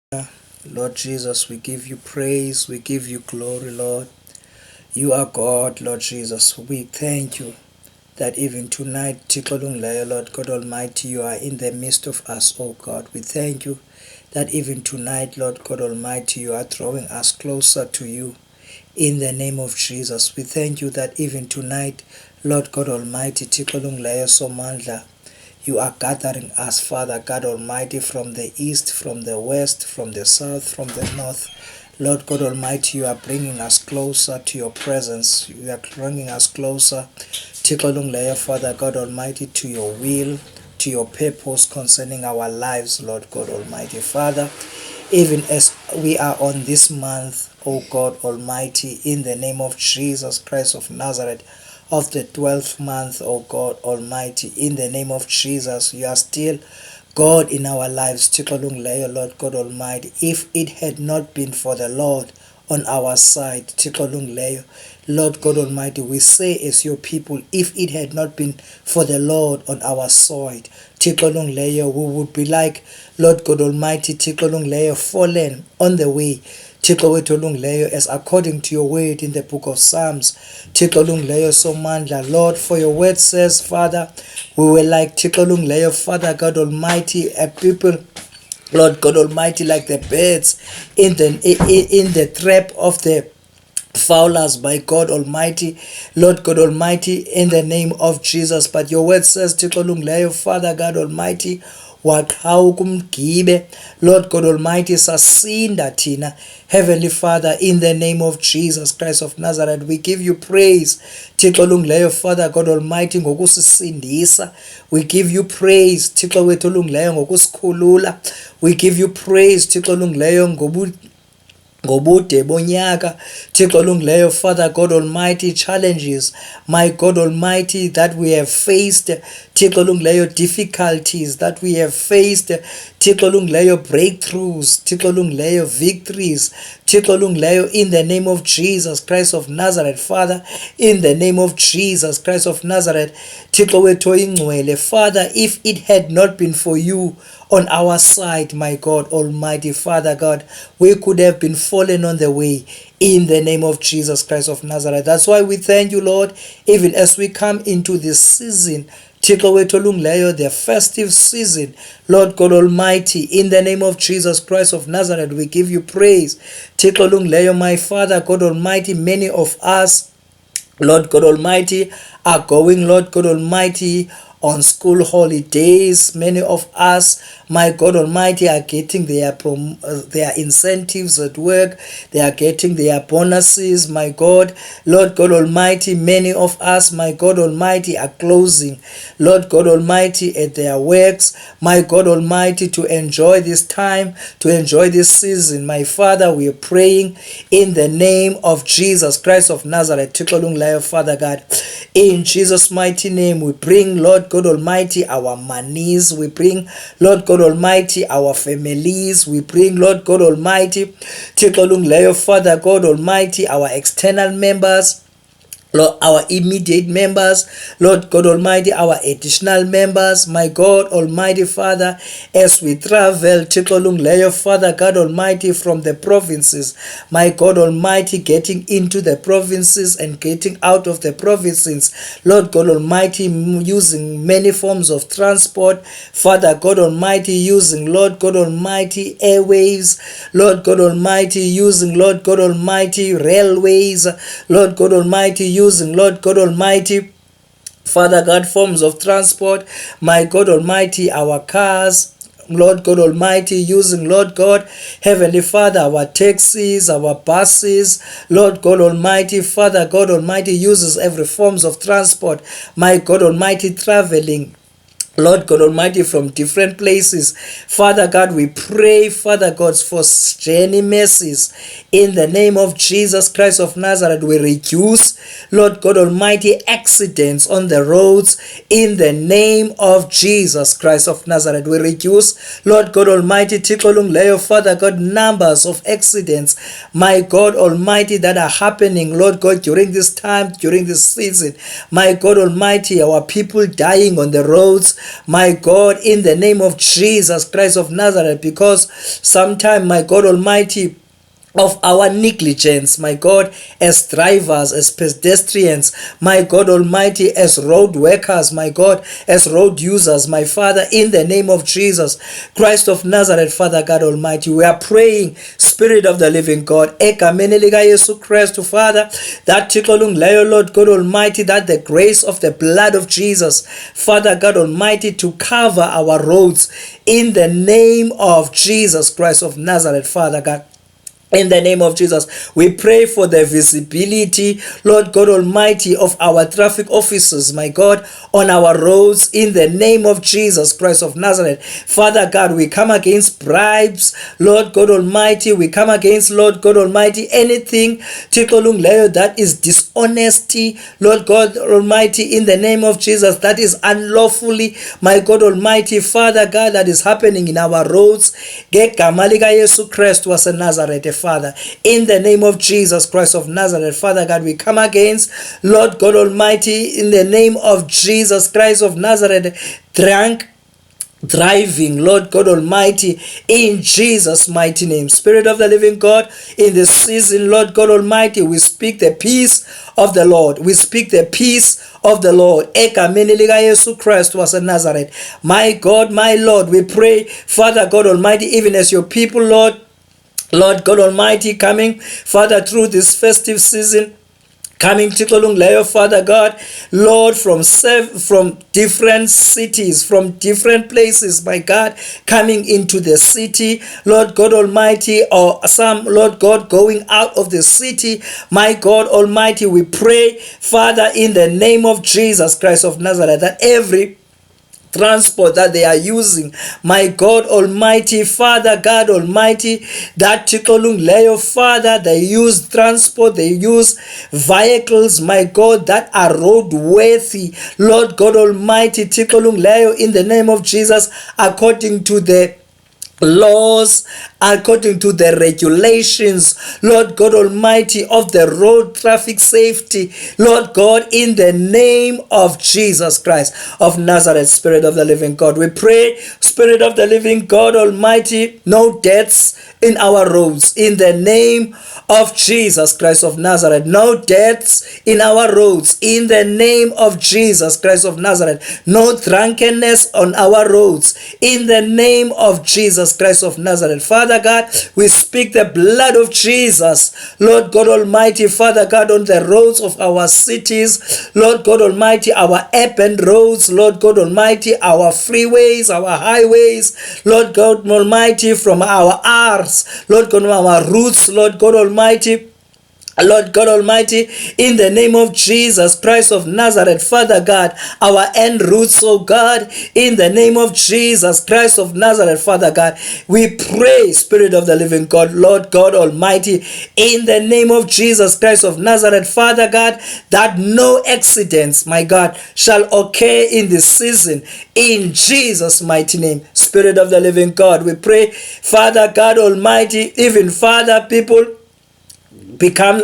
Lord Jesus, we give you praise, we give you glory, Lord. You are God, Lord Jesus. We thank you that even tonight, Tikolunglayo, Lord God Almighty, you are in the midst of us, oh God. We thank you that even tonight, Lord God Almighty, you are drawing us closer to you. In the name of Jesus, we thank you that even tonight, Lord God Almighty, Tikolunglayo Somandla, you are gathering us, Father God Almighty, from the east, from the west, from the south, from the north. Lord God Almighty, you are bringing us closer to your presence. You are bringing us closer, Tikolungleya, Father God Almighty, to your will, to your purpose concerning our lives, Lord God Almighty. Father, even as we are on this month, O God Almighty, in the name of Jesus Christ of Nazareth, of the 12th month, O God Almighty, in the name of Jesus, you are still God in our lives, Tikolungleyo, Lord God Almighty. If it had not been for the Lord on our side, Tikolungleyo, Lord God Almighty, we say as your people, if it had not been for the Lord on our side, Tikolungleyo, we would be like, Lord God Almighty, Tikolungleyo, fallen on the way. Thixo wethu olungileyo, as according to your word in the book of Psalms. Thixo olungileyo somandla, Lord, for your word says, Father, we were like Thixo olungileyo, Father God Almighty, a people, Lord God Almighty, like the birds in the trap of the fowlers, by God Almighty, Lord God Almighty, in the name of Jesus. But your word says, Thixo olungileyo, Father God Almighty, waqhawe kumgibe, Lord God Almighty, sasinda thina. Heavenly Father, in the name of Jesus Christ of Nazareth, we give you praise, Thixo olungileyo, Father God Almighty, ngokusisindisa. We give you praise, Thixo wethu olungileyo, ngokusikhulula. We give you praise, Thixo olungileyo, ngobude bonyaka, Thixo olungileyo, Father God Almighty, challenges, my God Almighty, that we have faced, Thixo olungileyo, difficulties that we have faced, Thixo olungileyo, breakthroughs, Thixo olungileyo, victories, Thixo olungileyo, in the name of Jesus Christ of Nazareth. Father, in the name of Jesus Christ of Nazareth, Thixo wethu oyingcwele, Father, if it had not been for you on our side, my God Almighty, Father God, we could have been fallen on the way, in the name of Jesus Christ of Nazareth. That's why we thank you, Lord, even as we come into this season, Thixo wethu olungileyo, the festive season, Lord God Almighty, in the name of Jesus Christ of Nazareth, we give you praise. Thixo olungileyo, my Father God Almighty, many of us, Lord God Almighty, are going, Lord God Almighty, on school holidays. Many of us, my God Almighty, are getting their incentives at work. They are getting their bonuses, my God. Lord God Almighty, many of us, my God Almighty, are closing, Lord God Almighty, at their works, my God Almighty, to enjoy this time, to enjoy this season. My Father, we are praying in the name of Jesus Christ of Nazareth. Thixo olungileyo, Father God, in Jesus' mighty name, we bring, Lord God Almighty, our monies. We bring, Lord God Almighty, our families. We bring, Lord God Almighty, Thixo olungileyo, Father God Almighty, our external members, Lord, our immediate members, Lord God Almighty, our additional members, my God Almighty Father, as we travel, Thixo olungileyo, Father God Almighty, from the provinces, my God Almighty, getting into the provinces and getting out of the provinces, Lord God Almighty, using many forms of transport, Father God Almighty, using, Lord God Almighty, airwaves, Lord God Almighty, using, Lord God Almighty, railways, Lord God Almighty, using, Lord God Almighty, Father God, forms of transport, my God Almighty, our cars, Lord God Almighty, using, Lord God, Heavenly Father, our taxis, our buses, Lord God Almighty, Father God Almighty, uses every forms of transport, my God Almighty, traveling, Lord God Almighty, from different places. Father God, we pray, Father God, for journey mercies. In the name of Jesus Christ of Nazareth, we reduce, Lord God Almighty, accidents on the roads. In the name of Jesus Christ of Nazareth, we reduce, Lord God Almighty, Thixo olungileyo, Father God, numbers of accidents, my God Almighty, that are happening, Lord God, during this time, during this season. My God Almighty, our people dying on the roads, my God, in the name of Jesus Christ of Nazareth, because sometime, my God Almighty, of our negligence, my God, as drivers, as pedestrians, my God Almighty, as road workers, my God, as road users, my Father, in the name of Jesus Christ of Nazareth, Father God Almighty, we are praying, Spirit of the living God, egameni lika Yesu Christ, Father, that tikolungileyo, Lord God Almighty, that the grace of the blood of Jesus, Father God Almighty, to cover our roads in the name of Jesus Christ of Nazareth, Father God. In the name of Jesus, we pray for the visibility, Lord God Almighty, of our traffic officers, my God, on our roads, in the name of Jesus Christ of Nazareth. Father God, we come against bribes, Lord God Almighty. We come against, Lord God Almighty, anything that is dishonesty, Lord God Almighty, in the name of Jesus, that is unlawfully, my God Almighty, Father God, that is happening in our roads. Ngegama lika Yesu Christ wase Nazareth, Father, in the name of Jesus Christ of Nazareth, Father God, we come against, Lord God Almighty, in the name of Jesus Christ of Nazareth, driving, Lord God Almighty, in Jesus' mighty name. Spirit of the living God, in this season, Lord God Almighty, we speak the peace of the Lord. We speak the peace of the Lord. Egameni lika Yesu Christ was in Nazareth. My God, my Lord, we pray, Father God Almighty, even as your people, Lord God Almighty, coming, Father, through this festive season, coming to Kolungleyo, Father God, Lord, from different cities, from different places, my God, coming into the city, Lord God Almighty, or some, Lord God, going out of the city, my God Almighty, we pray, Father, in the name of Jesus Christ of Nazareth, that every transport that they are using, my God Almighty, Father God Almighty, that tikolungleyo, Father, they use transport, they use vehicles, my God, that are roadworthy, Lord God Almighty, tikolungleyo, in the name of Jesus, according to the laws, according to the regulations, Lord God Almighty, of the road traffic safety, Lord God, in the name of Jesus Christ of Nazareth. Spirit of the living God, we pray, Spirit of the living God Almighty, no deaths in our roads, in the name of Jesus Christ of Nazareth. No deaths in our roads, in the name of Jesus Christ of Nazareth. No drunkenness on our roads, in the name of Jesus Christ of Nazareth. Father God, we speak the blood of Jesus, Lord God Almighty, Father God, on the roads of our cities, Lord God Almighty, our urban roads, Lord God Almighty, our freeways, our highways, Lord God Almighty, from our R's, Lord God, our routes, Lord God Almighty, Lord God Almighty, in the name of Jesus Christ of Nazareth, Father God, our end roots, oh God, in the name of Jesus Christ of Nazareth, Father God, we pray, Spirit of the living God, Lord God Almighty, in the name of Jesus Christ of Nazareth, Father God, that no accidents, my God, shall occur in this season, in Jesus' mighty name. Spirit of the living God, we pray, Father God Almighty, even Father, people become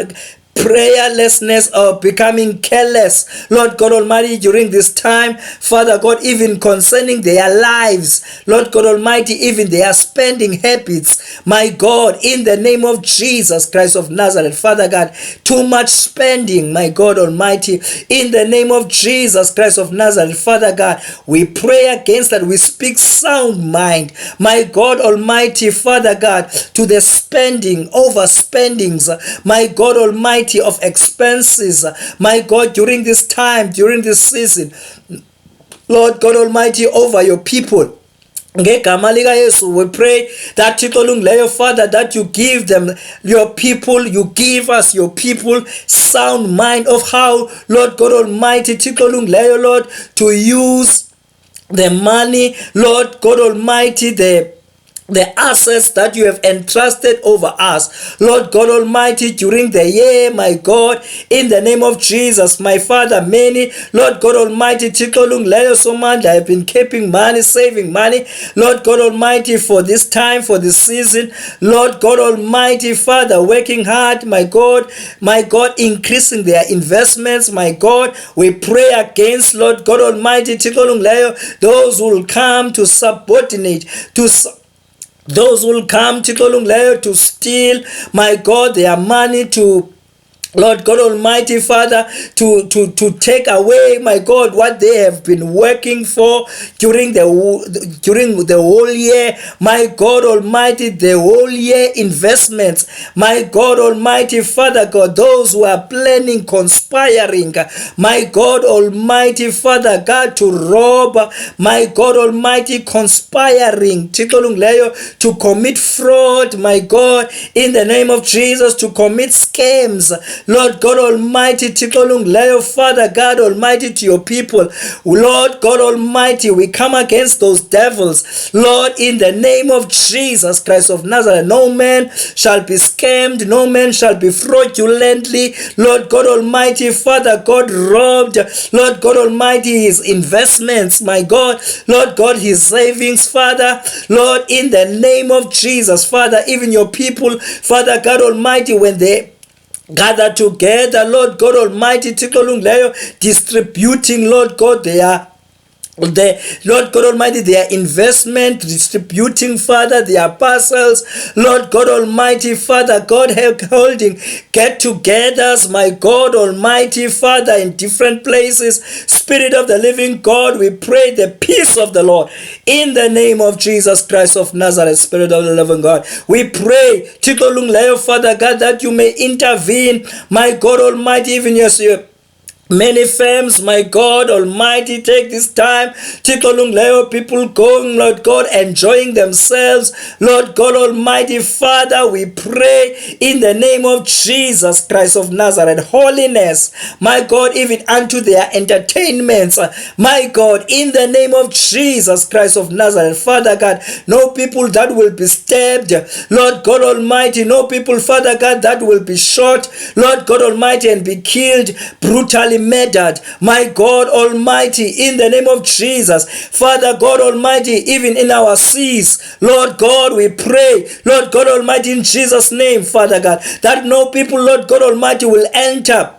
prayerlessness or becoming careless, Lord God Almighty, during this time, Father God, even concerning their lives, Lord God Almighty, even their spending habits, my God, in the name of Jesus Christ of Nazareth, Father God, too much spending, my God Almighty, in the name of Jesus Christ of Nazareth, Father God, we pray against that. We speak sound mind, my God Almighty, Father God, to the spending, overspendings, my God Almighty, of expenses, my God, during this time, during this season, Lord God Almighty, over your people. Ngegama lika Yesu, we pray that tikolungleyo, Father, that you give them, your people, you give us, your people, sound mind of how, Lord God Almighty, tikolungleyo, Lord, to use the money, Lord God Almighty, the the assets that you have entrusted over us, Lord God Almighty, during the year, my God, in the name of Jesus, my Father. Many, Lord God Almighty, I have been keeping money, saving money, Lord God Almighty, for this time, for this season, Lord God Almighty, Father, working hard, my God, increasing their investments, my God. We pray against, Lord God Almighty, those who will come to subordinate, those will come to steal, my God, their money, to Lord God Almighty, Father, to take away, my God, what they have been working for during the whole year, my God Almighty, the whole year investments, my God Almighty, Father God, those who are planning, conspiring, my God Almighty, Father God, to rob, my God Almighty, conspiring, to commit fraud, my God, in the name of Jesus, to commit scams, Lord God Almighty, Father God Almighty, to your people, Lord God Almighty, we come against those devils, Lord, in the name of Jesus Christ of Nazareth. No man shall be scammed, no man shall be fraudulently, Lord God Almighty, Father God, robbed, Lord God Almighty, his investments, my God, Lord God, his savings, Father, Lord, in the name of Jesus, Father, even your people, Father God Almighty, when they gather together, Lord God Almighty, distributing, Lord God, Lord God Almighty, their investment, distributing, Father, their parcels, Lord God Almighty, Father God, holding get-togethers, my God Almighty, Father, in different places. Spirit of the living God, we pray the peace of the Lord in the name of Jesus Christ of Nazareth. Spirit of the living God, we pray, Father God, that you may intervene, my God Almighty, even as you many firms, my God Almighty, take this time, people going, Lord God, enjoying themselves, Lord God Almighty, Father, we pray in the name of Jesus Christ of Nazareth, holiness, my God, even unto their entertainments, my God, in the name of Jesus Christ of Nazareth, Father God, no people that will be stabbed, Lord God Almighty, no people, Father God, that will be shot, Lord God Almighty, and be killed brutally, murdered, my God Almighty, in the name of Jesus, Father God Almighty, even in our seas, Lord God, we pray, Lord God Almighty, in Jesus' name, Father God, that no people, Lord God Almighty, will enter,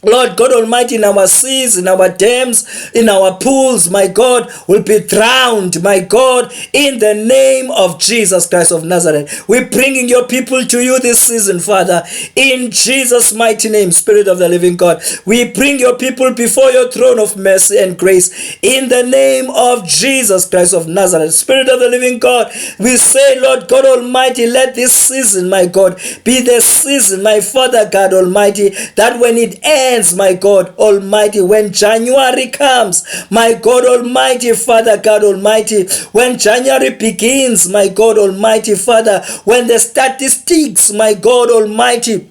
Lord God Almighty, in our seas, in our dams, in our pools, my God, will be drowned, my God, in the name of Jesus Christ of Nazareth. We're bringing your people to you this season, Father, in Jesus' mighty name, Spirit of the living God. We bring your people before your throne of mercy and grace, in the name of Jesus Christ of Nazareth. Spirit of the living God, we say, Lord God Almighty, let this season, my God, be the season, my Father God Almighty, that when it ends, my God Almighty, when January comes, my God Almighty, Father God Almighty, when January begins, my God Almighty, Father, when the statistics, my God Almighty,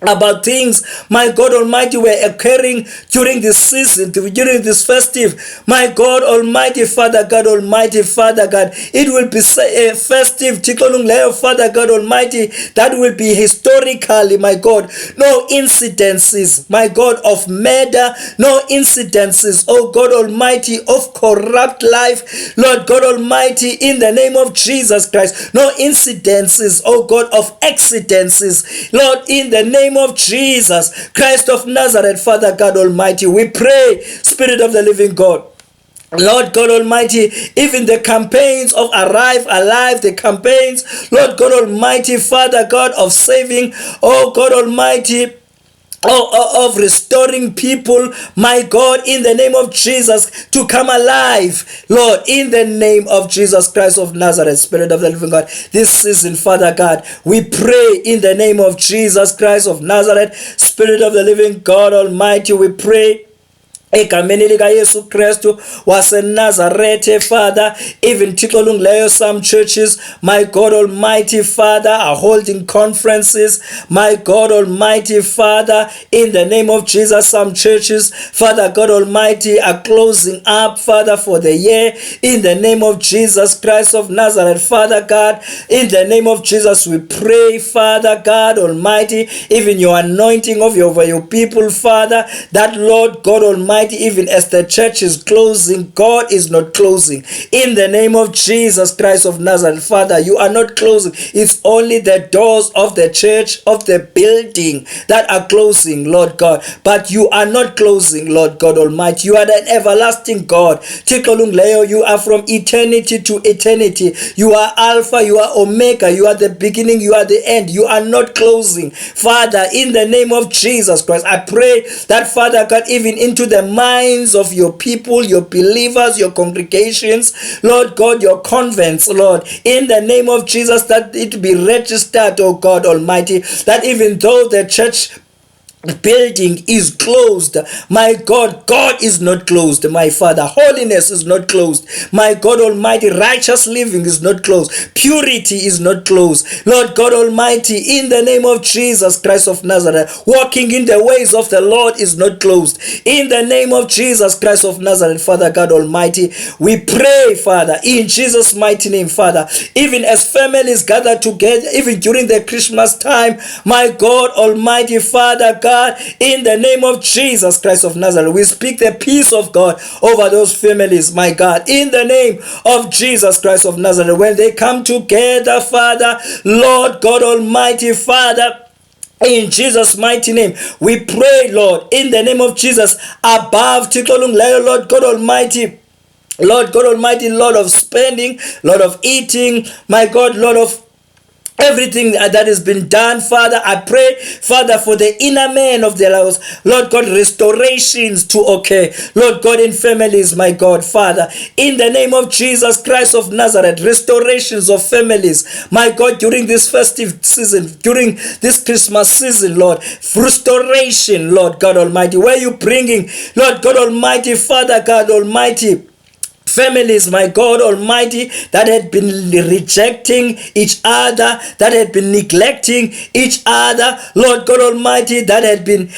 about things, my God Almighty, were occurring during this season, during this festive, my God Almighty, Father God Almighty, Father God, it will be a festive, Father God Almighty, that will be historically, my God, no incidences, my God, of murder, no incidences, oh God Almighty, of corrupt life, Lord God Almighty, in the name of Jesus Christ, no incidences, oh God, of accidences, Lord, in the name of Jesus Christ of Nazareth, Father God Almighty, we pray, Spirit of the living God, Lord God Almighty, even the campaigns of Arrive Alive, the campaigns, Lord God Almighty, Father God, of saving, oh God Almighty, of restoring people, my God, in the name of Jesus, to come alive, Lord, in the name of Jesus Christ of Nazareth, Spirit of the living God, this season, Father God, we pray in the name of Jesus Christ of Nazareth, Spirit of the living God Almighty, we pray egameni lika Yesu Kristu waseNazarethe. Father, even Thixo olungileyo, some churches, my God Almighty Father, are holding conferences, my God Almighty Father, in the name of Jesus. Some churches, Father God Almighty, are closing up, Father, for the year, in the name of Jesus Christ of Nazareth. Father God, in the name of Jesus, we pray, Father God Almighty, even your anointing over your people, Father, that Lord God Almighty, even as the church is closing, God is not closing. In the name of Jesus Christ of Nazareth, Father, you are not closing. It's only the doors of the church, of the building, that are closing, Lord God. But you are not closing, Lord God Almighty. You are the everlasting God. Thixo olungileyo, you are from eternity to eternity. You are Alpha, you are Omega, you are the beginning, you are the end. You are not closing. Father, in the name of Jesus Christ, I pray that, Father God, even into the minds of your people, your believers, your congregations, Lord God, your convents, Lord, in the name of Jesus, that it be registered, oh God Almighty, that even though the church building is closed, my God, God is not closed, my Father. Holiness is not closed, my God Almighty. Righteous living is not closed. Purity is not closed, Lord God Almighty. In the name of Jesus Christ of Nazareth, walking in the ways of the Lord is not closed. In the name of Jesus Christ of Nazareth, Father God Almighty, we pray, Father, in Jesus' mighty name, Father, even as families gather together, even during the Christmas time, my God Almighty, Father God, in the name of Jesus Christ of Nazareth, we speak the peace of God over those families, my God, in the name of Jesus Christ of Nazareth. When they come together, Father, Lord God Almighty, Father, in Jesus' mighty name, we pray, Lord, in the name of Jesus, above Thixo olungileyo, Lord God Almighty, Lord God Almighty, Lord of spending, Lord of eating, my God, Lord of everything that has been done, Father, I pray, Father, for the inner man of their lives, Lord God, restorations to occur, Lord God, in families, my God, Father, in the name of Jesus Christ of Nazareth, restorations of families, my God, during this festive season, during this Christmas season, Lord, restoration, Lord God Almighty, where you bringing, Lord God Almighty, Father God Almighty, families, my God Almighty, that had been rejecting each other, that had been neglecting each other, Lord God Almighty, that had been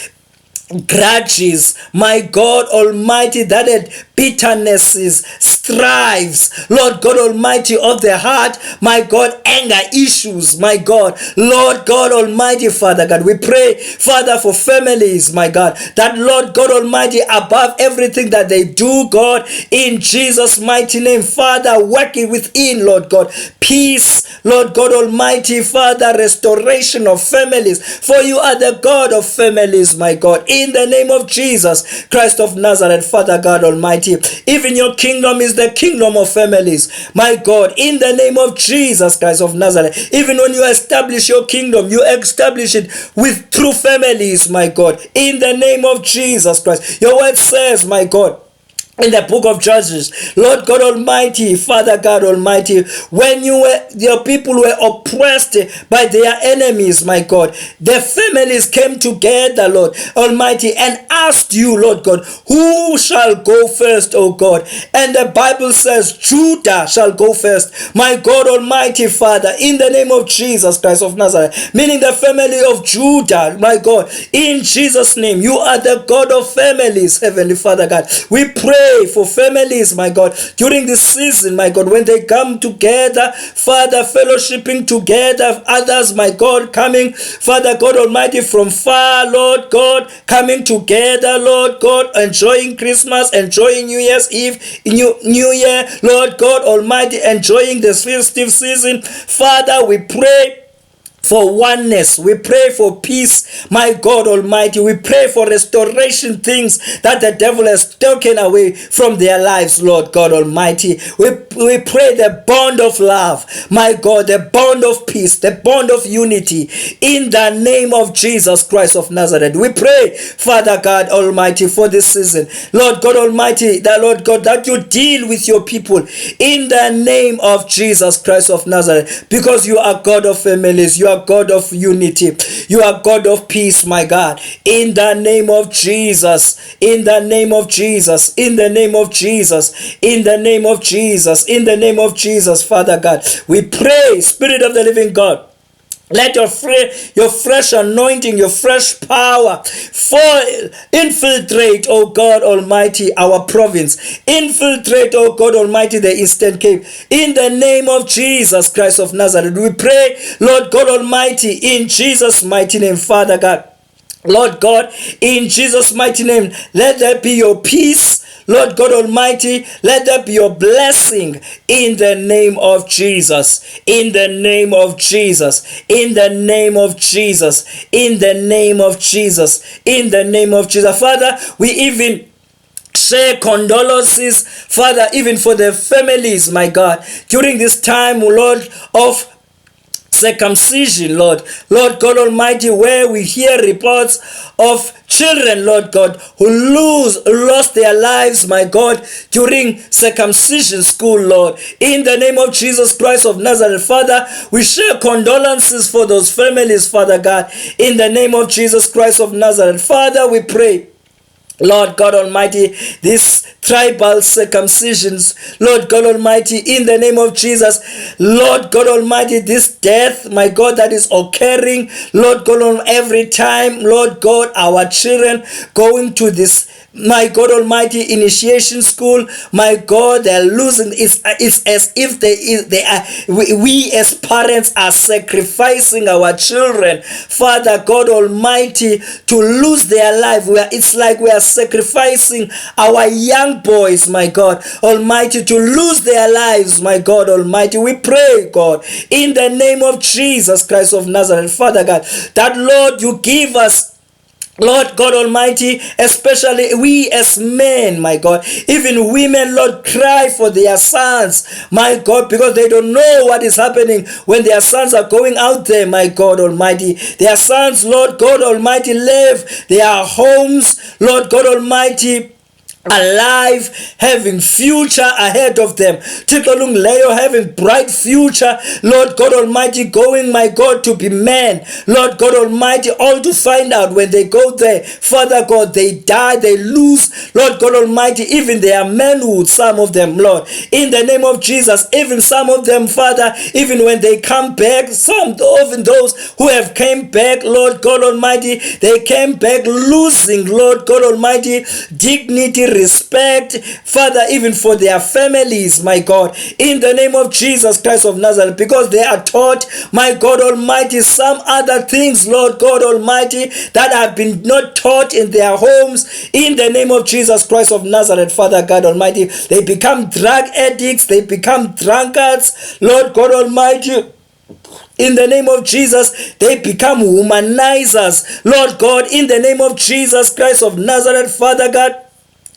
grudges, my God Almighty, that had bitternesses, strives, Lord God Almighty, of the heart, my God, anger issues, my God, Lord God Almighty, Father God, we pray, Father, for families, my God, that Lord God Almighty, above everything that they do, God, in Jesus' mighty name, Father, working within, Lord God, peace, Lord God Almighty, Father, restoration of families, for you are the God of families, my God, in the name of Jesus Christ of Nazareth, Father God Almighty. Even your kingdom is the kingdom of families, my God, in the name of Jesus Christ of Nazareth. Even when you establish your kingdom, you establish it with true families, my God, in the name of Jesus Christ. Your word says, my God, in the book of Judges, Lord God Almighty, Father God Almighty, when your people were oppressed by their enemies, my God, the families came together, Lord Almighty, and asked you, Lord God, who shall go first, oh God? And the Bible says Judah shall go first, my God Almighty, Father, in the name of Jesus Christ of Nazareth, meaning the family of Judah, my God, in Jesus' name. You are the God of families, Heavenly Father God. We pray for families, my God, during this season, my God, when they come together, Father, fellowshipping together, others, my God, coming, Father God Almighty, from far, Lord God, coming together, Lord God, enjoying Christmas, enjoying New Year's Eve, New Year, Lord God Almighty, enjoying this festive season. Father, we pray for oneness, we pray for peace, my God Almighty. We pray for restoration, things that the devil has taken away from their lives, Lord God Almighty. We pray the bond of love, my God, the bond of peace, the bond of unity, in the name of Jesus Christ of Nazareth. We pray, Father God Almighty, for this season, Lord God Almighty, that Lord God, that you deal with your people in the name of Jesus Christ of Nazareth, because you are God of families, you are are God of unity. You are God of peace, my God. In the name of Jesus, in the name of Jesus, in the name of Jesus, in the name of Jesus, in the name of Jesus, Father God, we pray, Spirit of the living God. Let your fresh anointing, your fresh power fall, infiltrate, oh God Almighty, our province. Infiltrate, oh God Almighty, the Eastern Cape. In the name of Jesus Christ of Nazareth, we pray, Lord God Almighty, in Jesus' mighty name, Father God. Lord God, in Jesus' mighty name, let there be your peace. Lord God Almighty, let there be your blessing in the name of Jesus. In the name of Jesus. In the name of Jesus. In the name of Jesus. In the name of Jesus. Father, we even share condolences, Father, even for the families, my God, during this time, Lord, of circumcision, Lord God Almighty, where we hear reports of children, Lord God, who lost their lives, my God, during circumcision school, Lord. In the name of Jesus Christ of Nazareth, Father, we share condolences for those families, Father God. In the name of Jesus Christ of Nazareth, Father, we pray, Lord God Almighty, these tribal circumcisions, Lord God Almighty, in the name of Jesus, Lord God Almighty, this death, my God, that is occurring, Lord God, every time, Lord God, our children going to this, my God Almighty, initiation school, my God, they're losing. It's as if they are. We as parents are sacrificing our children, Father God Almighty, to lose their life. It's like we are sacrificing our young boys, my God Almighty, to lose their lives, my God Almighty. We pray, God, in the name of Jesus Christ of Nazareth, Father God, that Lord, you give us, Lord God Almighty, especially we as men, my God, even women, Lord, cry for their sons, my God, because they don't know what is happening when their sons are going out there, my God Almighty. Their sons, Lord God Almighty, live their homes, Lord God Almighty, alive, having future ahead of them. Tikolung Leo having bright future, Lord God Almighty, going, my God, to be men, Lord God Almighty, all to find out when they go there, Father God, they die, they lose, Lord God Almighty, even their manhood, some of them, Lord, in the name of Jesus, even some of them, Father, even when they come back, some, even those who have came back, Lord God Almighty, they came back losing, Lord God Almighty, dignity, respect, Father, even for their families, my God, in the name of Jesus Christ of Nazareth, because they are taught, my God Almighty, some other things, Lord God Almighty, that have been not taught in their homes, in the name of Jesus Christ of Nazareth, Father God Almighty. They become drug addicts, they become drunkards, Lord God Almighty. In the name of Jesus, they become womanizers, Lord God, in the name of Jesus Christ of Nazareth, Father God.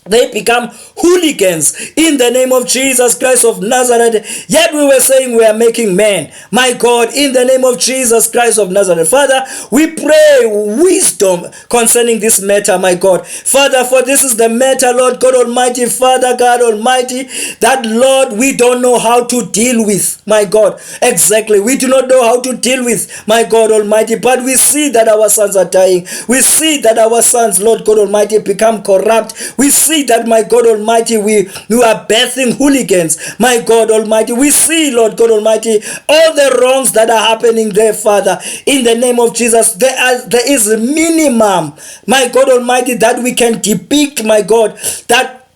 They become hooligans in the name of Jesus Christ of Nazareth. Yet we were saying we are making men, my God, in the name of Jesus Christ of Nazareth. Father, we pray wisdom concerning this matter, my God. Father, for this is the matter, Lord God Almighty, Father God Almighty, that, Lord, we don't know how to deal with, my God. Exactly. We do not know how to deal with, my God Almighty, but we see that our sons are dying. We see that our sons, Lord God Almighty, become corrupt. We see that, my God Almighty, we are birthing hooligans, my God Almighty. We see, Lord God Almighty, all the wrongs that are happening there, Father, in the name of Jesus. There is a minimum, my God Almighty, that we can depict, my God, that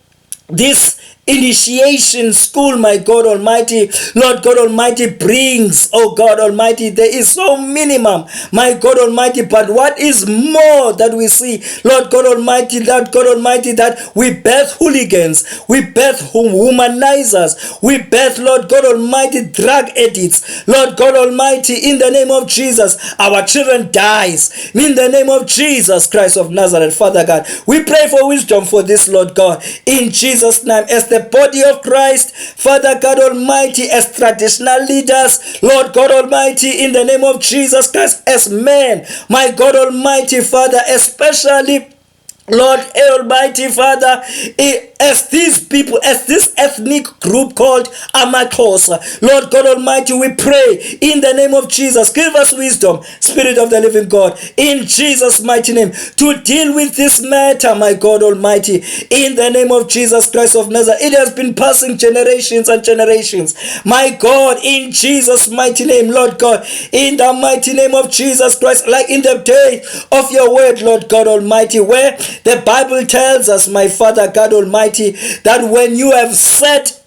this initiation school, my God Almighty, Lord God Almighty, brings, oh God Almighty, there is so minimum, my God Almighty, but what is more that we see, Lord God Almighty, that we birth hooligans, we birth humanizers, we birth, Lord God Almighty, drug addicts, Lord God Almighty, in the name of Jesus, our children dies, in the name of Jesus Christ of Nazareth, Father God, we pray for wisdom for this, Lord God, in Jesus' name, as the body of Christ, Father God Almighty, as traditional leaders, Lord God Almighty, in the name of Jesus Christ, as men, my God Almighty, Father, especially, Lord Almighty, Father, as these people, as this ethnic group called Amaxhosa, Lord God Almighty, we pray in the name of Jesus, give us wisdom, Spirit of the living God, in Jesus' mighty name, to deal with this matter, my God Almighty, in the name of Jesus Christ of Nazareth. It has been passing generations and generations, my God, in Jesus' mighty name, Lord God, in the mighty name of Jesus Christ, like in the day of your word, Lord God Almighty, where the Bible tells us, my Father God Almighty, that when you have set,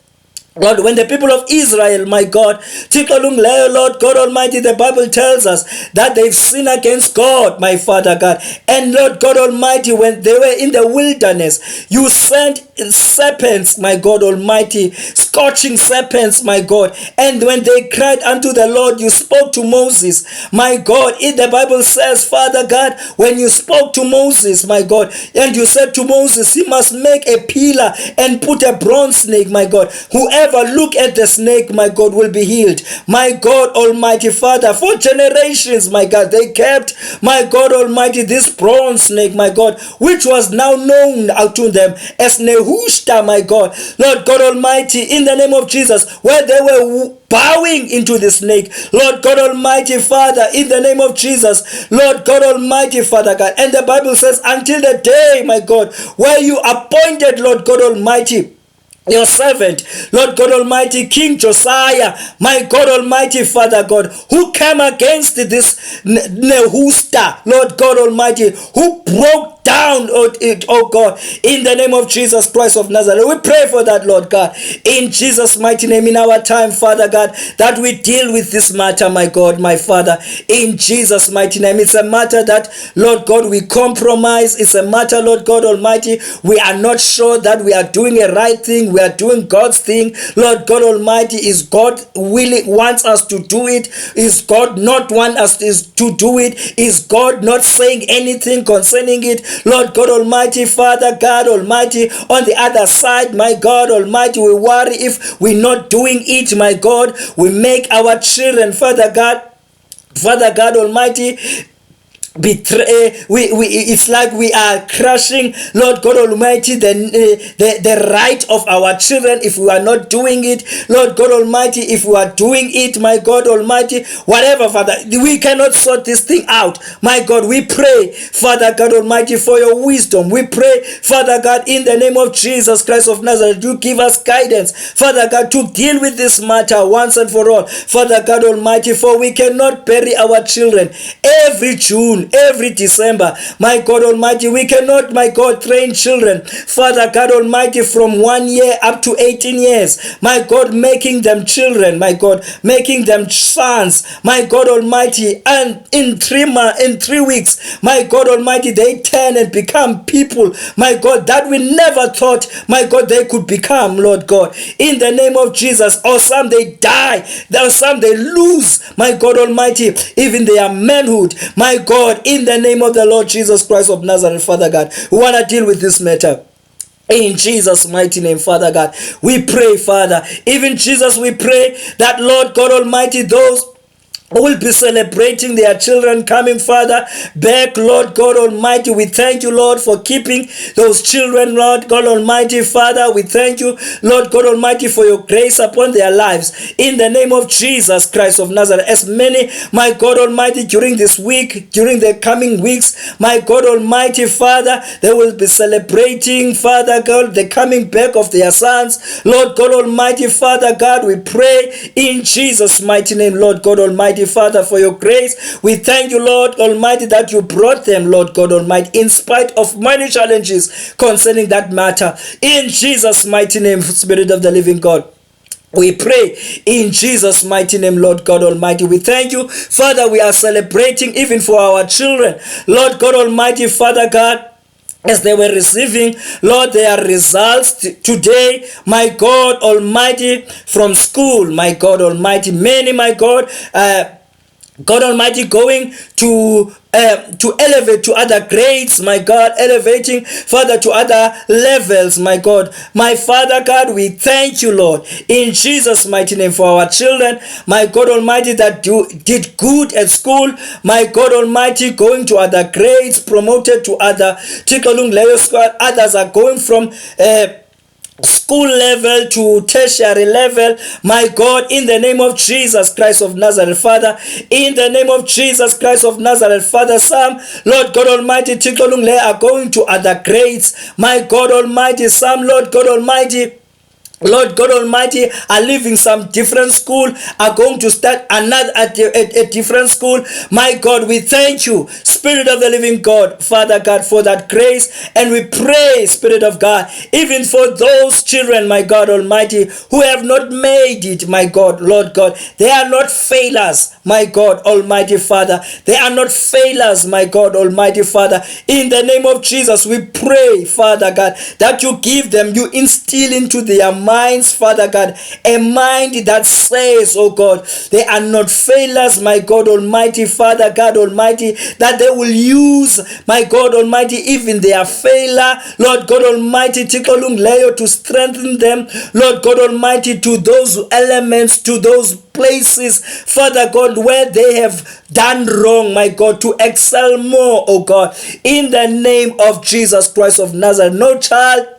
Lord, when the people of Israel, my God, Lord God Almighty, the Bible tells us that they've sinned against God, my Father God. And Lord God Almighty, when they were in the wilderness, you sent serpents, my God Almighty, scorching serpents, my God. And when they cried unto the Lord, you spoke to Moses, my God. The Bible says, Father God, when you spoke to Moses, my God, and you said to Moses, he must make a pillar and put a bronze snake, my God. Whoever look at the snake, my God, will be healed. My God Almighty Father, for generations, my God, they kept, my God Almighty, this bronze snake, my God, which was now known unto them as Nehushta, my God. Lord God Almighty, in the name of Jesus, where they were bowing into the snake, Lord God Almighty Father, in the name of Jesus, Lord God Almighty Father God. And the Bible says, until the day, my God, where you appointed, Lord God Almighty, your servant, Lord God Almighty, King Josiah, my God Almighty Father God, who came against this Nehushta, Lord God Almighty, who broke down it, oh God, in the name of Jesus Christ of Nazareth. We pray for that, Lord God, in Jesus' mighty name, in our time, Father God, that we deal with this matter, my God, my Father, in Jesus' mighty name. It's a matter that, Lord God, we compromise. It's a matter, Lord God Almighty, we are not sure that we are doing a right thing. We are doing God's thing. Lord God Almighty, is God willing, wants us to do it? Is God not want us to do it? Is God not saying anything concerning it? Lord God Almighty, Father God Almighty, on the other side, my God Almighty, we worry if we're not doing it, my God. We make our children, Father God Almighty, it's like we are crushing, Lord God Almighty, the right of our children if we are not doing it. Lord God Almighty, if we are doing it, my God Almighty, whatever, Father, we cannot sort this thing out. My God, we pray, Father God Almighty, for your wisdom. We pray, Father God, in the name of Jesus Christ of Nazareth, you give us guidance, Father God, to deal with this matter once and for all, Father God Almighty, for we cannot bury our children every June, every December, my God Almighty. We cannot, my God, train children, Father God Almighty, from 1 year up to 18 years, my God, making them children, my God, making them sons, my God Almighty, and in 3 weeks, my God Almighty, they turn and become people, my God, that we never thought, my God, they could become, Lord God, in the name of Jesus. Or some they die, or some they lose, my God Almighty, even their manhood, my God, in the name of the Lord Jesus Christ of Nazareth, Father God. We want to deal with this matter. In Jesus' mighty name, Father God, we pray, Father. Even Jesus, we pray that, Lord God Almighty, those who will be celebrating their children coming, Father, back, Lord God Almighty, we thank you, Lord, for keeping those children, Lord God Almighty, Father. We thank you, Lord God Almighty, for your grace upon their lives. In the name of Jesus Christ of Nazareth, as many, my God Almighty, during this week, during the coming weeks, my God Almighty, Father, they will be celebrating, Father God, the coming back of their sons. Lord God Almighty, Father God, we pray in Jesus' mighty name, Lord God Almighty, Father, for your grace. We thank you, Lord Almighty, that you brought them, Lord God Almighty, in spite of many challenges concerning that matter. In Jesus' mighty name, Spirit of the living God, we pray in Jesus' mighty name, Lord God Almighty. We thank you, Father. We are celebrating even for our children, Lord God Almighty, Father God, as they were receiving, Lord, their results today, my God Almighty, from school, my God Almighty, many, my God, God Almighty, going to elevate to other grades, my God, elevating, Father, to other levels, my God. My Father God, we thank you, Lord, in Jesus' mighty name, for our children, my God Almighty, that did good at school, my God Almighty, going to other grades, promoted to other Tikolung Layo Squad. Others are going from school level to tertiary level, my God, in the name of Jesus Christ of Nazareth, Father, in the name of Jesus Christ of Nazareth, Father, some, Lord God Almighty, Tikolungle are going to other grades, my God Almighty, some, Lord God Almighty, Lord God Almighty, are leaving some different school, are going to start another a different school. My God, we thank you, Spirit of the living God, Father God, for that grace. And we pray, Spirit of God, even for those children, my God Almighty, who have not made it, my God, Lord God. They are not failures, my God Almighty Father. They are not failures, my God Almighty Father. In the name of Jesus, we pray, Father God, that you give them, you instill into their minds, Father God, a mind that says, oh God, they are not failures, my God Almighty, Father God Almighty, that they will use, my God Almighty, even their failure, Lord God Almighty, to strengthen them, Lord God Almighty, to those elements, to those places, Father God, where they have done wrong, my God, to excel more, oh God, in the name of Jesus Christ of Nazareth. No child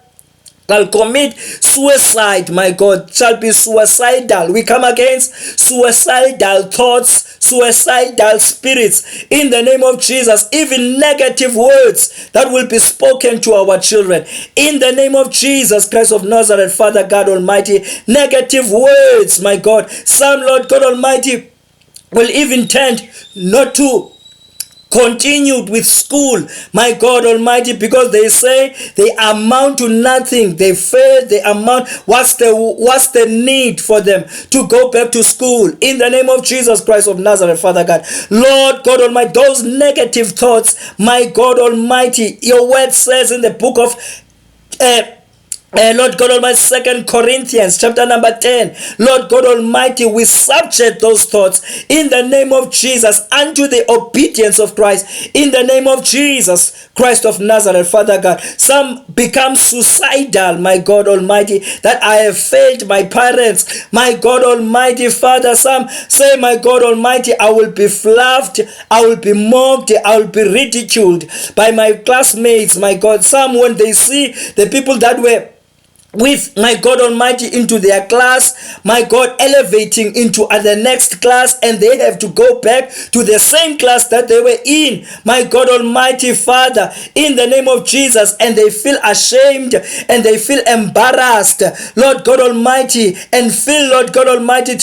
shall commit suicide, my God, shall be suicidal. We come against suicidal thoughts, suicidal spirits in the name of Jesus. Even negative words that will be spoken to our children in the name of Jesus Christ of Nazareth, Father God Almighty. Negative words, my God, some, Lord God Almighty, will even tend not to continued with school, my God Almighty, because they say they amount to nothing. They fail, they amount. What's the need for them to go back to school? In the name of Jesus Christ of Nazareth, Father God, Lord God Almighty, those negative thoughts, my God Almighty, your word says in the book of Lord God Almighty, 2 Corinthians chapter number 10, Lord God Almighty, we subject those thoughts in the name of Jesus unto the obedience of Christ, in the name of Jesus Christ of Nazareth, Father God. Some become suicidal, my God Almighty, that I have failed my parents, my God Almighty, Father. Some say, my God Almighty, I will be fluffed, I will be mocked, I will be ridiculed by my classmates, my God. Some, when they see the people that were with, my God Almighty, into their class, my God, elevating into the next class, and they have to go back to the same class that they were in, my God Almighty, Father, in the name of Jesus, and they feel ashamed and they feel embarrassed, Lord God Almighty, and feel, Lord God Almighty,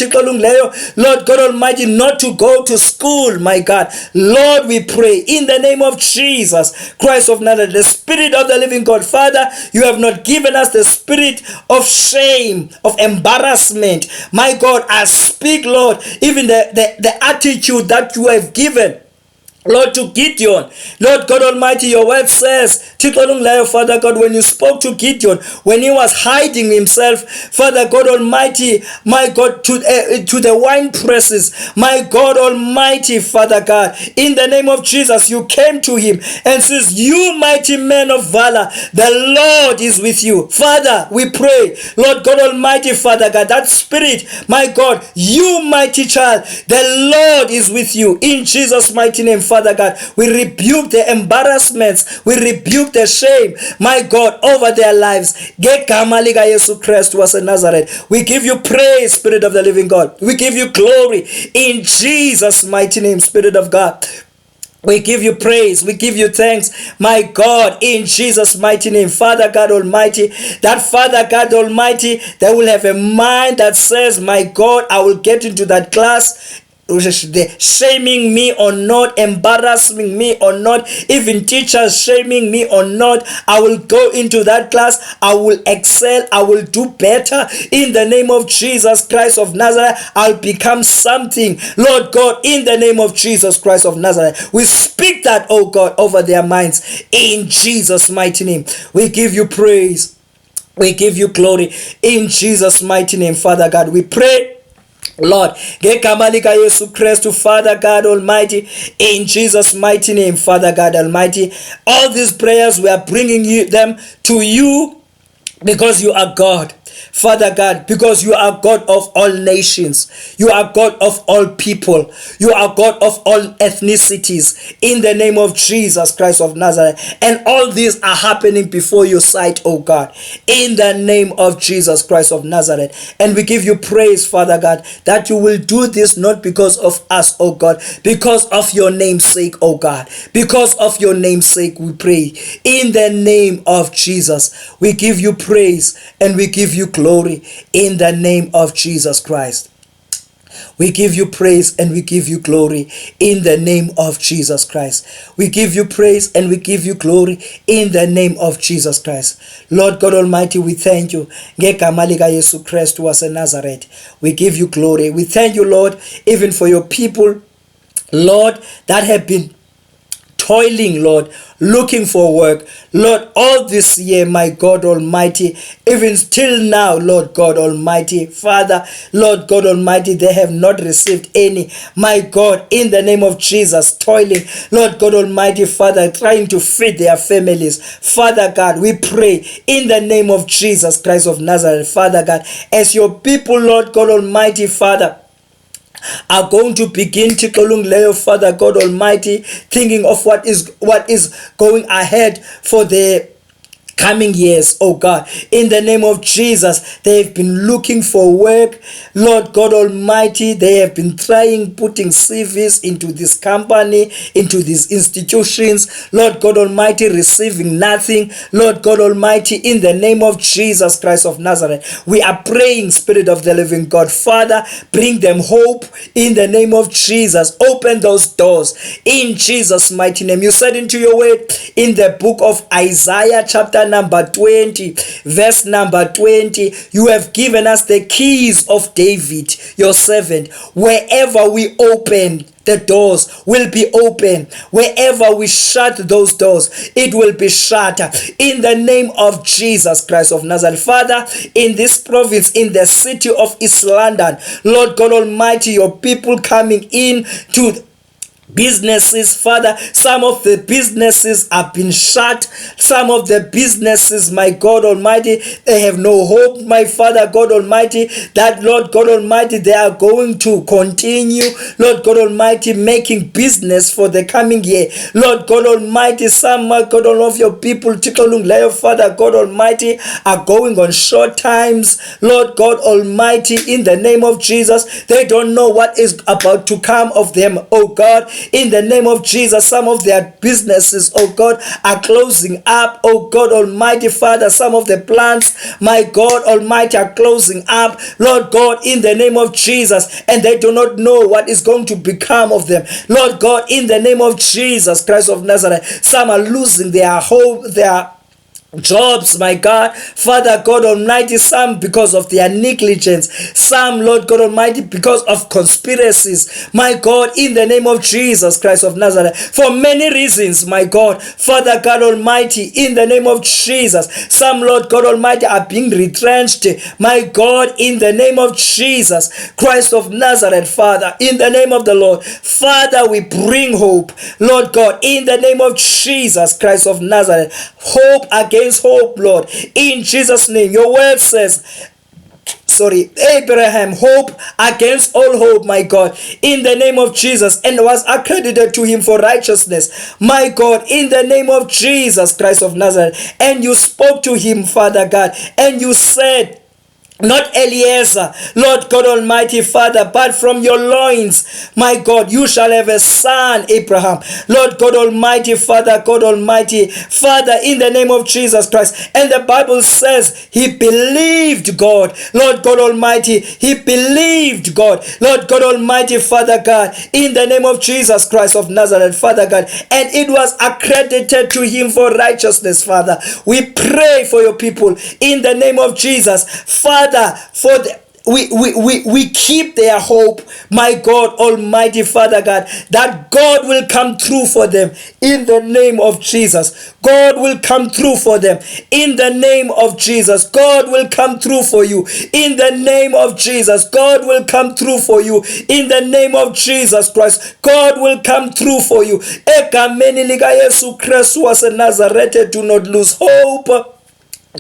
Lord God Almighty, not to go to school, my God. Lord, we pray in the name of Jesus Christ of Nazareth, the Spirit of the living God, Father, you have not given us the spirit of shame, of embarrassment, my God. I speak, Lord, even the attitude that you have given, Lord, to Gideon. Lord God Almighty, your word says, Father God, when you spoke to Gideon, when he was hiding himself, Father God Almighty, my God, to the wine presses, my God Almighty, Father God, in the name of Jesus, you came to him and says, you mighty man of valor, the Lord is with you. Father, we pray, Lord God Almighty, Father God, that spirit, my God, you mighty child, the Lord is with you. In Jesus' mighty name, Father God, we rebuke the embarrassments, we rebuke the shame, my God, over their lives. We give you praise, Spirit of the living God. We give you glory in Jesus' mighty name, Spirit of God. We give you praise. We give you thanks, my God, in Jesus' mighty name. Father God Almighty, that Father God Almighty, they will have a mind that says, my God, I will get into that class, shaming me or not, embarrassing me or not, even teachers shaming me or not, I will go into that class, I will excel, I will do better in the name of Jesus Christ of Nazareth. I'll become something, Lord God, in the name of Jesus Christ of Nazareth. We speak that, oh God, over their minds in Jesus' mighty name. We give you praise, we give you glory in Jesus' mighty name. Father God, we pray, Lord, Yesu Christ, Father God Almighty, in Jesus' mighty name, Father God Almighty, all these prayers we are bringing them to you because you are God. Father God, because you are God of all nations. You are God of all people. You are God of all ethnicities. In the name of Jesus Christ of Nazareth. And all these are happening before your sight, oh God. In the name of Jesus Christ of Nazareth. And we give you praise, Father God, that you will do this not because of us, oh God, because of your name's sake, oh God. Because of your name's sake, we pray. In the name of Jesus, we give you praise and we give you glory in the name of Jesus Christ. We give you praise and we give you glory in the name of Jesus Christ. We give you praise and we give you glory in the name of Jesus Christ. Lord God Almighty, we thank you. Ngegama lika Yesu Kristu waseNazareth. We give you glory. We thank you, Lord, even for your people, Lord, that have been toiling, Lord, looking for work, Lord, all this year, my God Almighty, even still now, Lord God Almighty, Father, Lord God Almighty, they have not received any, my God, in the name of Jesus, toiling, Lord God Almighty, Father, trying to feed their families. Father God, we pray in the name of Jesus Christ of Nazareth, Father God, as your people, Lord God Almighty, Father, are going to begin to Leo, Father God Almighty, thinking of what is going ahead for the coming years, oh God, in the name of Jesus. They've been looking for work, Lord God Almighty. They have been trying, putting CVs into this company, into these institutions, Lord God Almighty, receiving nothing. Lord God Almighty, in the name of Jesus Christ of Nazareth, we are praying, Spirit of the living God, Father, bring them hope in the name of Jesus. Open those doors in Jesus' mighty name. You said into your word in the book of Isaiah chapter number 20, verse number 20, you have given us the keys of David, your servant. Wherever we open, the doors will be open. Wherever we shut those doors, it will be shut. In the name of Jesus Christ of Nazareth. Father, in this province, in the city of East London, Lord God Almighty, your people coming in to businesses, Father, some of the businesses have been shut. Some of the businesses, my God Almighty, they have no hope, my Father God Almighty, that Lord God Almighty, they are going to continue, Lord God Almighty, making business for the coming year. Lord God Almighty, some, my God, all of your people, Father God Almighty, are going on short times. Lord God Almighty, in the name of Jesus, they don't know what is about to come of them, oh God. In the name of Jesus, some of their businesses, oh God, are closing up, oh God Almighty, Father. Some of the plants, my God Almighty, are closing up, Lord God, in the name of Jesus, and they do not know what is going to become of them. Lord God, in the name of Jesus Christ of Nazareth, some are losing their hope, their jobs, my God, Father God Almighty, some because of their negligence, some, Lord God Almighty, because of conspiracies, my God, in the name of Jesus Christ of Nazareth, for many reasons, my God, Father God Almighty, in the name of Jesus, some, Lord God Almighty, are being retrenched, my God, in the name of Jesus Christ of Nazareth, Father, in the name of the Lord, Father, we bring hope, Lord God, in the name of Jesus Christ of Nazareth, hope against hope, Lord, in Jesus' name. Your word says, Abraham hope against all hope, my God, in the name of Jesus, and was accredited to him for righteousness, my God, in the name of Jesus Christ of Nazareth. And you spoke to him, Father God, and you said, not Eliezer, Lord God Almighty, Father, but from your loins, my God, you shall have a son, Abraham. Lord God Almighty, Father, God Almighty, Father, in the name of Jesus Christ. And the Bible says he believed God, Lord God Almighty, he believed God, Lord God Almighty, Father God, in the name of Jesus Christ of Nazareth, Father God, and it was accredited to him for righteousness, Father. We pray for your people in the name of Jesus, Father, for the we keep their hope, my God Almighty, Father God, that God will come through for them in the name of Jesus. God will come through for them in the name of Jesus. God will come through for you in the name of Jesus. God will come through for you in the name of Jesus Christ. God will come through for you. Egameni lika Yesu Kristu waseNazareth, do not lose hope.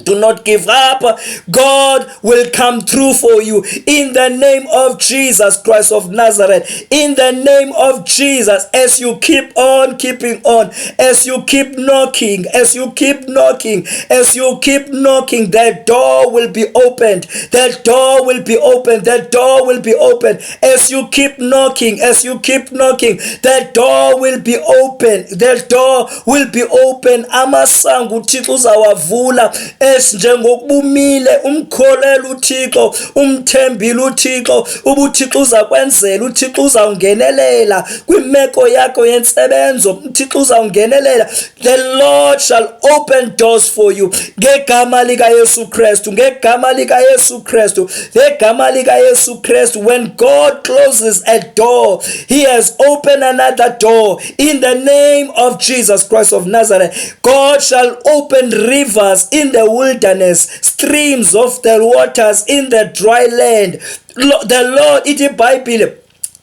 Do not give up. God will come through for you in the name of Jesus Christ of Nazareth. In the name of Jesus, as you keep on keeping on, as you keep knocking, as you keep knocking, as you keep knocking, that door will be opened. That door will be opened. That door will be opened. As you keep knocking, as you keep knocking, that door will be open. That door will be open. Amasango uThixo uzawavula. Njengokubumisile umkholela uThixo, umthembile uThixo, ubuThixo uzakwenzela, uThixo uzawungenelela kwimeko yakho yensebenzo, uThixo uzawungenelela. The Lord shall open doors for you. Ngegama lika Yesu Kristu, ngegama lika Yesu Kristu, ngegama lika Yesu Kristu. When God closes a door, he has opened another door. In the name of Jesus Christ of Nazareth, God shall open rivers in the wilderness, streams of the waters in the dry land. The Lord, it Bible.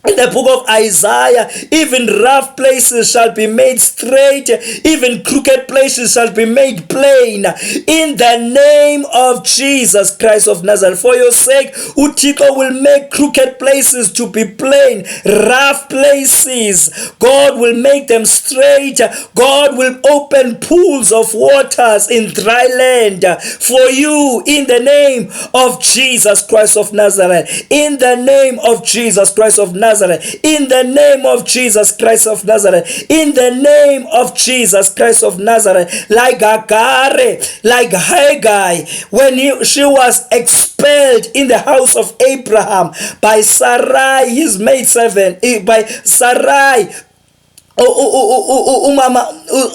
In the book of Isaiah, even rough places shall be made straight, even crooked places shall be made plain. In the name of Jesus Christ of Nazareth, for your sake, uThixo will make crooked places to be plain, rough places, God will make them straight. God will open pools of waters in dry land for you in the name of Jesus Christ of Nazareth. In the name of Jesus Christ of Nazareth. In the name of Jesus Christ of Nazareth. In the name of Jesus Christ of Nazareth. Like Hagar, like Haggai, when she was expelled in the house of Abraham by Sarai, his maidservant, by Sarai.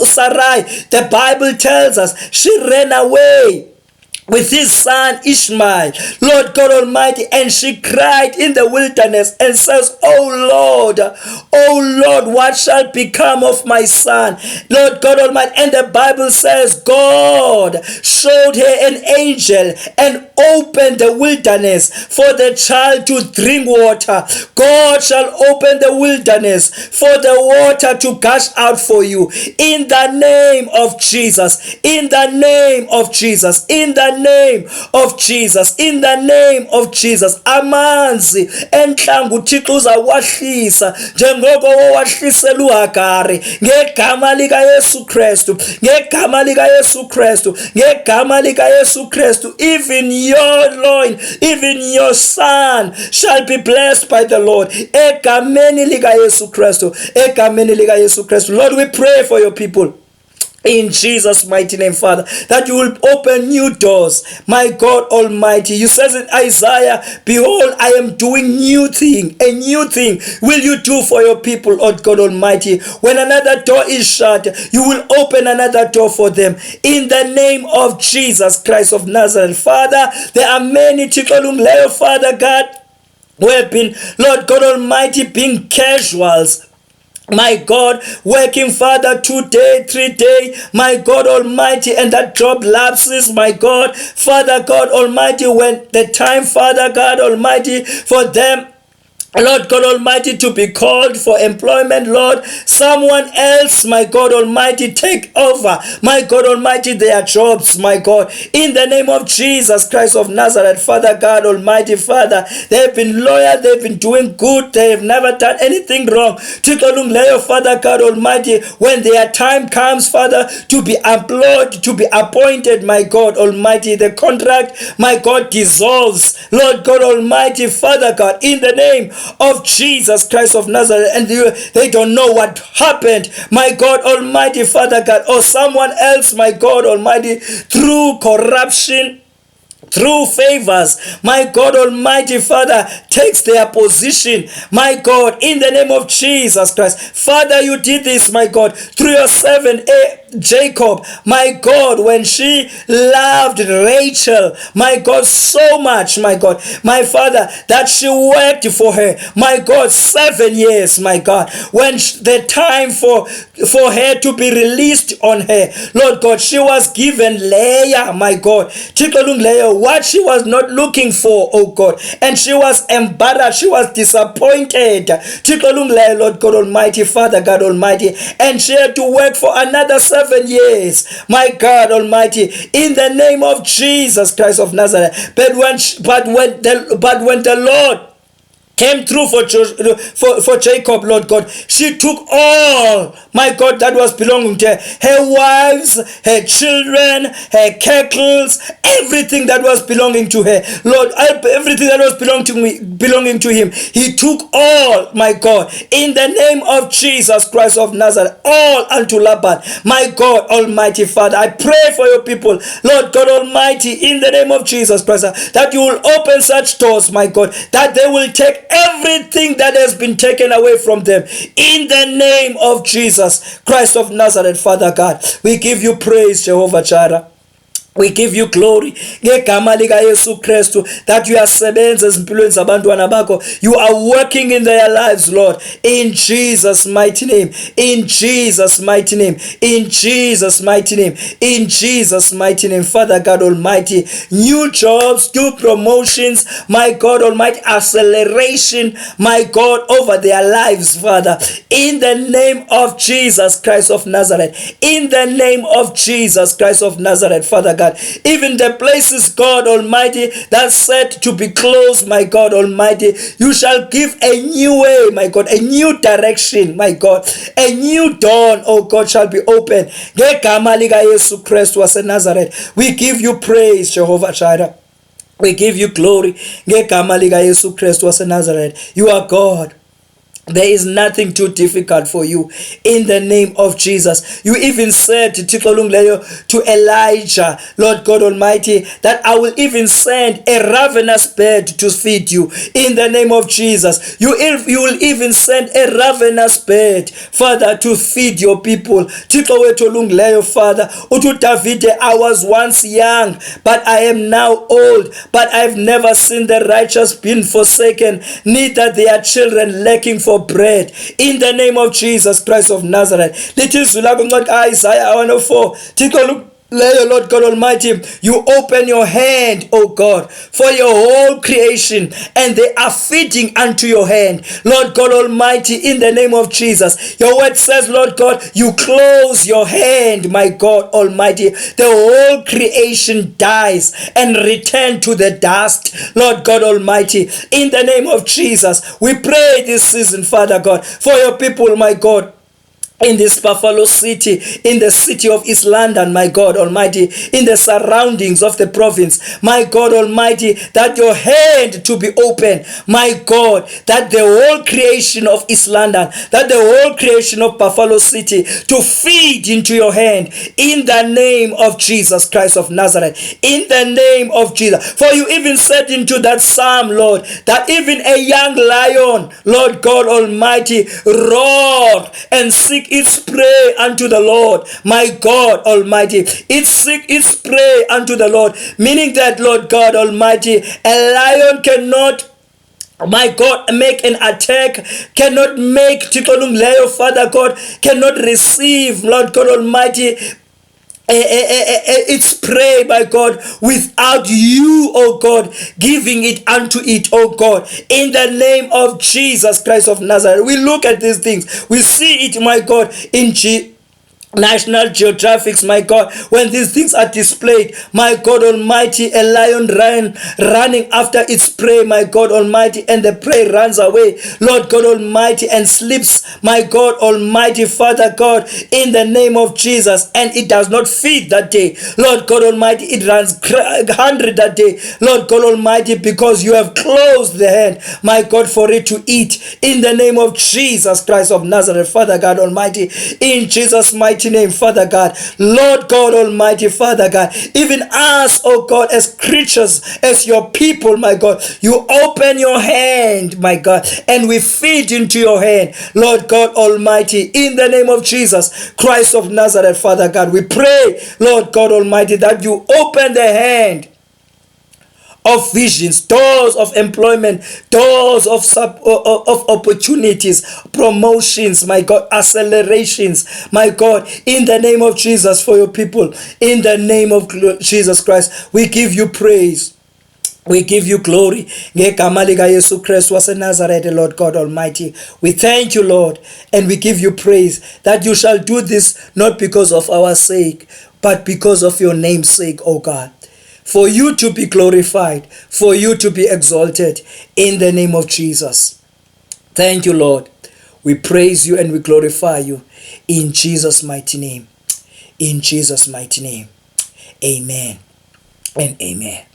Sarai, the Bible tells us she ran away with his son Ishmael, Lord God Almighty, and she cried in the wilderness and says, oh Lord, what shall become of my son, Lord God Almighty? And the Bible says God showed her an angel and opened the wilderness for the child to drink water. God shall open the wilderness for the water to gush out for you in the name of Jesus, in the name of Jesus, in the name of Jesus, in the name of Jesus. Amanzi enhlangu uThixo uzawahlisa njengoko wawahlisela uHagari ngegama lika Yesu Kristu, ngegama lika Yesu Kristu, ngegama lika Yesu Kristu. Even your loin, even your son shall be blessed by the Lord. Egameni lika Yesu Kristu, egameni lika Yesu Kristu. Lord, we pray for your people. In Jesus' mighty name, Father, that you will open new doors, my God Almighty. You says in Isaiah, behold, I am doing new thing. A new thing will you do for your people, oh God Almighty. When another door is shut, you will open another door for them. In the name of Jesus Christ of Nazareth, Father, there are many Father God, who have been, Lord God Almighty, being casuals. My God, working, Father, 2 days, 3 days, my God Almighty, and that job lapses, my God, Father God Almighty, when the time, Father God Almighty, for them, Lord God Almighty, to be called for employment, Lord, someone else, my God Almighty, take over, my God Almighty, their jobs, my God, in the name of Jesus Christ of Nazareth, Father God Almighty, Father, they've been loyal, they've been doing good, they've never done anything wrong. Father God Almighty, when their time comes, Father, to be employed, to be appointed, my God Almighty, the contract, my God, dissolves, Lord God Almighty, Father God, in the name of Jesus Christ of Nazareth, and they don't know what happened, my God Almighty, Father God, or someone else, my God Almighty, through corruption, through favors, my God Almighty, Father, takes their position, my God, in the name of Jesus Christ. Father, you did this, my God, through your servant Jacob, my God, when she loved Rachel, my God, so much, my God, my Father, that she worked for her, my God, 7 years, my God, when the time for her to be released on her, Lord God, she was given Leah, my God, Leah, what she was not looking for, oh God, and she was embarrassed, she was disappointed, Lord God Almighty, Father God Almighty, and she had to work for another 7 7 years, my God Almighty, in the name of Jesus Christ of Nazareth. But when the Lord came through for Jacob, Lord God, she took all, my God, that was belonging to her wives, her children, her cattle, everything that was belonging to her, Lord, everything that was belonging to him, he took all, my God, in the name of Jesus Christ of Nazareth, all unto Laban. My God Almighty Father, I pray for your people, Lord God Almighty, in the name of Jesus Christ, that you will open such doors, my God, that they will take everything that has been taken away from them, in the name of Jesus Christ of Nazareth. Father God, we give you praise, Jehovah Jireh. We give you glory ngegama lika Yesu Kristu, that you are sebenza ezimpilweni zabantwana bakho. You are working in their lives, Lord, in Jesus mighty name, in Jesus mighty name, in Jesus mighty name, in Jesus mighty name. Father God Almighty, new jobs, new promotions, my God Almighty, acceleration, my God, over their lives, Father, in the name of Jesus Christ of Nazareth, in the name of Jesus Christ of Nazareth. Father God, even the places, God Almighty, that's set to be closed, my God Almighty, you shall give a new way, my God, a new direction, my God, a new dawn, oh God, shall be open. Ngegama lika Yesu Kristu wase Nazareth, we give you praise, Jehovah Jireh. We give you glory. Ngegama lika Yesu Kristu wase Nazareth, you are God. There is nothing too difficult for you, in the name of Jesus. You even said to Elijah, Lord God Almighty, that I will even send a ravenous bird to feed you, in the name of Jesus. You will even send a ravenous bird, Father, to feed your people. Father, utu David, I was once young, but I am now old, but I've never seen the righteous being forsaken, neither their children lacking for bread, in the name of Jesus Christ of Nazareth. Isaiah 104. Lord God Almighty, you open your hand, oh God, for your whole creation, and they are feeding unto your hand, Lord God Almighty, in the name of Jesus. Your word says, Lord God, you close your hand, my God Almighty, the whole creation dies and return to the dust, Lord God Almighty, in the name of Jesus. We pray this season, Father God, for your people, my God, in this Buffalo City, in the city of East London, my God Almighty, in the surroundings of the province, my God Almighty, that your hand to be open, my God, that the whole creation of East London, that the whole creation of Buffalo City to feed into your hand, in the name of Jesus Christ of Nazareth, in the name of Jesus. For you even said into that psalm, Lord, that even a young lion, Lord God Almighty, roared and seek its prey unto the Lord, my God Almighty. It's seek its prey unto the Lord, meaning that, Lord God Almighty, a lion cannot, my God, make an attack, cannot make Father God, cannot receive, Lord God Almighty, its prey, my God, without you, oh God, giving it unto it, oh God, in the name of Jesus Christ of Nazareth. We look at these things, we see it, my God, in National Geographics, my God, when these things are displayed, my God Almighty, a lion running after its prey, my God Almighty, and the prey runs away, Lord God Almighty, and sleeps, my God Almighty, Father God, in the name of Jesus, and it does not feed that day, Lord God Almighty, it runs 100 that day, Lord God Almighty, because you have closed the hand, my God, for it to eat, in the name of Jesus Christ of Nazareth, Father God Almighty, in Jesus' mighty name, Father God, Lord God Almighty, Father God, even us, oh God, as creatures, as your people, my God, you open your hand, my God, and we feed into your hand, Lord God Almighty, in the name of Jesus Christ of Nazareth, Father God. We pray, Lord God Almighty, that you open the hand of visions, doors of employment, doors of opportunities, promotions, my God, accelerations, my God, in the name of Jesus, for your people, in the name of Jesus Christ, we give you praise. We give you glory. Ngegama lika Yesu Christ waseNazareth, Lord God Almighty. We thank you, Lord, and we give you praise that you shall do this not because of our sake, but because of your name's sake, O God. For you to be glorified, for you to be exalted in the name of Jesus. Thank you, Lord. We praise you and we glorify you in Jesus' mighty name. In Jesus' mighty name. Amen and amen.